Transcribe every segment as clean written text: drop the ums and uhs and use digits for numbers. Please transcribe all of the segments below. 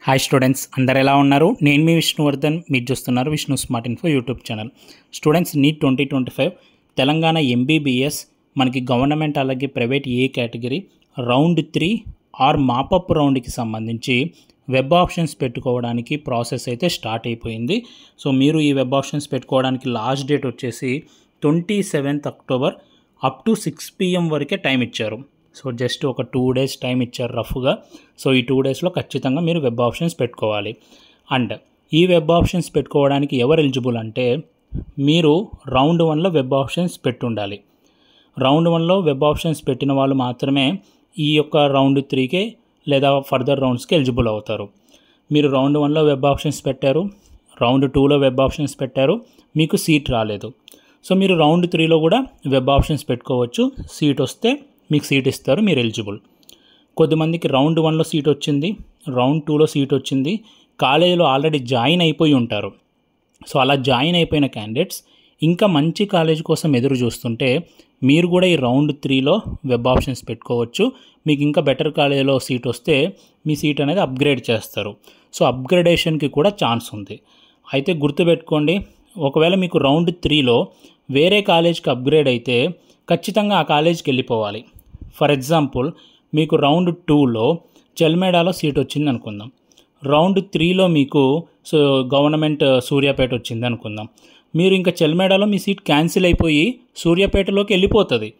Hi students, అందరు ఎలా ఉన్నారు? నేను మీ విష్ణువర్ధన్. మీరు చూస్తున్నారు Vishnu smart info YouTube channel. Students, NEET 2025 Telangana MBBS మనకి గవర్నమెంట్ అలాగే private A category round 3 or mop up రౌండ్కి సంబంధించి వెబ్ ఆప్షన్స్ పెట్టుకోవడానికి ప్రాసెస్ అయితే స్టార్ట్ అయిపోయింది. సో మీరు ఈ వెబ్ ఆప్షన్స్ పెట్టుకోవడానికి లాస్ట్ డేట్ వచ్చేసి 27th October up to 6 PM వరకే టైం ఇచ్చారు. సో జస్ట్ ఒక 2 days టైం ఇచ్చారు రఫ్గా. సో ఈ 2 daysలో ఖచ్చితంగా మీరు వెబ్ ఆప్షన్స్ పెట్టుకోవాలి. అండ్ ఈ వెబ్ ఆప్షన్స్ పెట్టుకోవడానికి ఎవరు ఎలిజిబుల్ అంటే, మీరు రౌండ్ 1లో వెబ్ ఆప్షన్స్ పెట్టుండాలి. రౌండ్ 1లో వెబ్ ఆప్షన్స్ పెట్టిన వాళ్ళు మాత్రమే ఈ యొక్క రౌండ్ 3కే లేదా ఫర్దర్ రౌండ్స్కి ఎలిజిబుల్ అవుతారు. మీరు రౌండ్ 1లో వెబ్ ఆప్షన్స్ పెట్టారు, రౌండ్ 2లో వెబ్ ఆప్షన్స్ పెట్టారు, మీకు సీట్ రాలేదు. సో మీరు రౌండ్ 3లో కూడా వెబ్ ఆప్షన్స్ పెట్టుకోవచ్చు. సీట్ వస్తే మీకు సీట్ ఇస్తారు, మీరు ఎలిజిబుల్. కొద్దిమందికి రౌండ్ 1లో సీట్ వచ్చింది, రౌండ్ 2లో సీట్ వచ్చింది, కాలేజీలో ఆల్రెడీ జాయిన్ అయిపోయి ఉంటారు. సో అలా జాయిన్ అయిపోయిన క్యాండిడేట్స్ ఇంకా మంచి కాలేజ్ కోసం ఎదురు చూస్తుంటే మీరు కూడా ఈ రౌండ్ 3లో వెబ్ ఆప్షన్స్ పెట్టుకోవచ్చు. మీకు ఇంకా బెటర్ కాలేజీలో సీట్ వస్తే మీ సీట్ అనేది అప్గ్రేడ్ చేస్తారు. సో అప్గ్రేడేషన్కి కూడా ఛాన్స్ ఉంది. అయితే గుర్తుపెట్టుకోండి, ఒకవేళ మీకు రౌండ్ 3లో వేరే కాలేజ్కి అప్గ్రేడ్ అయితే ఖచ్చితంగా ఆ కాలేజ్కి వెళ్ళిపోవాలి. ఫర్ ఎగ్జాంపుల్, మీకు రౌండ్ 2లో చెల్మేడాలో సీట్ వచ్చింది అనుకుందాం, రౌండ్ 3లో మీకు గవర్నమెంట్ సూర్యాపేట వచ్చింది అనుకుందాం. మీరు ఇంకా చెల్మేడాలో మీ సీట్ క్యాన్సిల్ అయిపోయి సూర్యాపేటలోకి వెళ్ళిపోతుంది.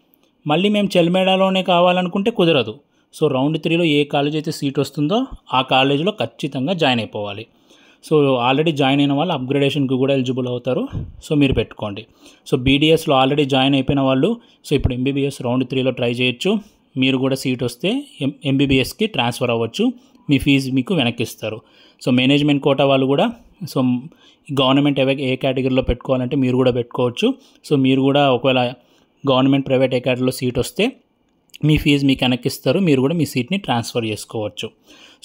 మళ్ళీ మేము చెల్మేడాలోనే కావాలనుకుంటే కుదరదు. సో రౌండ్ 3లో ఏ కాలేజ్ అయితే సీట్ వస్తుందో ఆ కాలేజీలో ఖచ్చితంగా జాయిన్ అయిపోవాలి. సో ఆల్రెడీ జాయిన్ అయిన వాళ్ళు అప్గ్రేడేషన్కి కూడా ఎలిజిబుల్ అవుతారు. సో మీరు పెట్టుకోండి. సో బీడీఎస్లో ఆల్రెడీ జాయిన్ అయిపోయిన వాళ్ళు సో ఇప్పుడు ఎంబీబీఎస్ రౌండ్ 3లో ట్రై చేయొచ్చు. మీరు కూడా సీట్ వస్తే ఎంబీబీఎస్కి ట్రాన్స్ఫర్ అవ్వచ్చు. మీ ఫీజు మీకు వెనక్కి ఇస్తారు. సో మేనేజ్మెంట్ కోటా వాళ్ళు కూడా సో గవర్నమెంట్ ఏ కేటగిరీలో పెట్టుకోవాలంటే మీరు కూడా పెట్టుకోవచ్చు. సో మీరు కూడా ఒకవేళ గవర్నమెంట్ ప్రైవేట్ ఏ కేటగిరీలో సీట్ వస్తే మీ ఫీజు మీకు వెనక్కి ఇస్తారు, మీరు కూడా మీ సీట్ని ట్రాన్స్ఫర్ చేసుకోవచ్చు.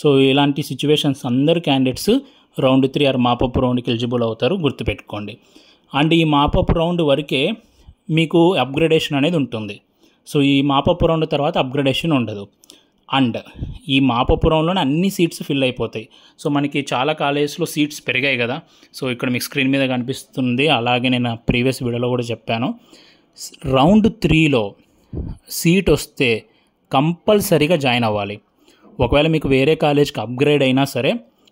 సో ఇలాంటి సిచ్యువేషన్స్ అందరు క్యాండిడేట్స్ రౌండ్ 3 ఆర్ మాపప్ రౌండ్కి ఎలిజిబుల్ అవుతారు, గుర్తుపెట్టుకోండి. అండ్ ఈ మాపప్ రౌండ్ వరకే మీకు అప్గ్రేడేషన్ అనేది ఉంటుంది. సో ఈ మాపప్ రౌండ్ తర్వాత అప్గ్రేడేషన్ ఉండదు. అండ్ ఈ మాపప్ రౌండ్లోనే అన్ని సీట్స్ ఫిల్ అయిపోతాయి. సో మనకి చాలా కాలేజెస్లో సీట్స్ పెరిగాయి కదా. సో ఇక్కడ మీకు స్క్రీన్ మీద కనిపిస్తుంది, అలాగే నేను ప్రీవియస్ వీడియోలో కూడా చెప్పాను. రౌండ్ 3లో సీట్ వస్తే కంపల్సరీగా జాయిన్ అవ్వాలి. ఒకవేళ మీకు వేరే కాలేజ్కి అప్గ్రేడ్ అయినా సరే,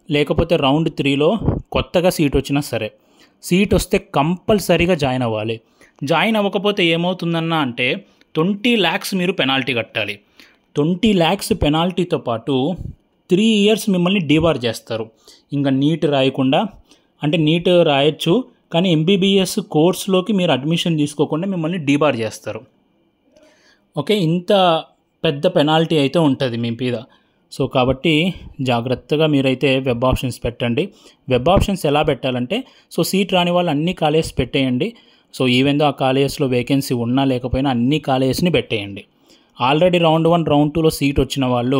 లేకపోతే రౌండ్ 3లో కొత్తగా సీట్ వచ్చినా సరే, సీట్ వస్తే కంపల్సరీగా జాయిన్ అవ్వాలి. జాయిన్ అవ్వకపోతే ఏమవుతుందన్నా అంటే 20 lakhs మీరు పెనాల్టీ కట్టాలి. 20 lakhs పెనాల్టీతో పాటు 3 years మిమ్మల్ని డీబార్ చేస్తారు. ఇంకా నీట్ రాయకుండా, అంటే నీట్ రాయొచ్చు కానీ ఎంబీబీఎస్ కోర్సులోకి మీరు అడ్మిషన్ తీసుకోకుండా మిమ్మల్ని డీబార్ చేస్తారు. ఓకే, ఇంత పెద్ద పెనాల్టీ అయితే ఉంటుంది మీ మీద. సో కాబట్టి జాగ్రత్తగా మీరైతే వెబ్ ఆప్షన్స్ పెట్టండి. వెబ్ ఆప్షన్స్ ఎలా పెట్టాలంటే, సో సీట్ రాని వాళ్ళు అన్ని కాలేజెస్ పెట్టేయండి. సో ఈవెన్ ఆ కాలేజెస్లో వేకెన్సీ ఉన్నా లేకపోయినా అన్ని కాలేజెస్ని పెట్టేయండి. ఆల్రెడీ రౌండ్ 1 రౌండ్ 2లో సీట్ వచ్చిన వాళ్ళు,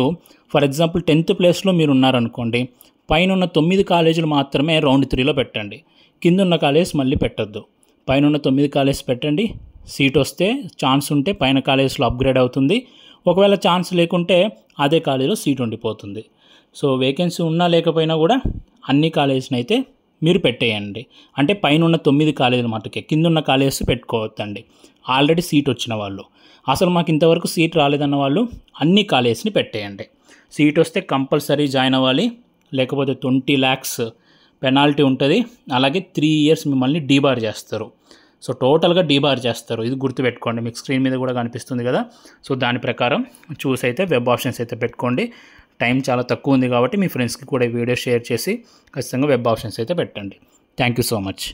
ఫర్ ఎగ్జాంపుల్ 10th ప్లేస్లో మీరు ఉన్నారనుకోండి, పైన ఉన్న 9 కాలేజీలు మాత్రమే రౌండ్ 3లో పెట్టండి. కింద ఉన్న కాలేజ్ మళ్ళీ పెట్టద్దు. పైన ఉన్న 9 కాలేజ్ పెట్టండి. సీట్ వస్తే ఛాన్స్ ఉంటే పైన కాలేజ్లో అప్గ్రేడ్ అవుతుంది. ఒకవేళ ఛాన్స్ లేకుంటే అదే కాలేజీలో సీట్ ఉండిపోతుంది. సో వేకెన్సీ ఉన్నా లేకపోయినా కూడా అన్ని కాలేజీని అయితే మీరు పెట్టేయండి. అంటే పైన ఉన్న 9 కాలేజీల మటుకే, కింద ఉన్న కాలేజెస్ పెట్టుకోవద్దండి. ఆల్రెడీ సీట్ వచ్చిన వాళ్ళు, అసలు మాకు ఇంతవరకు సీట్ రాలేదన్న వాళ్ళు అన్ని కాలేజెస్ని పెట్టేయండి. సీట్ వస్తే కంపల్సరీ జాయిన్ అవ్వాలి, లేకపోతే 20 lakhs పెనాల్టీ ఉంటుంది. అలాగే 3 years మిమ్మల్ని డీబార్ చేస్తారు. సో టోటల్గా డీబార్ చేస్తారు. ఇది గుర్తుపెట్టుకోండి. మీకు స్క్రీన్ మీద కూడా కనిపిస్తుంది కదా. సో దాని ప్రకారం చూసి అయితే వెబ్ ఆప్షన్స్ అయితే పెట్టుకోండి. టైం చాలా తక్కువ ఉంది కాబట్టి మీ ఫ్రెండ్స్కి కూడా వీడియో షేర్ చేసి ఖచ్చితంగా వెబ్ ఆప్షన్స్ అయితే పెట్టండి. Thank you so much.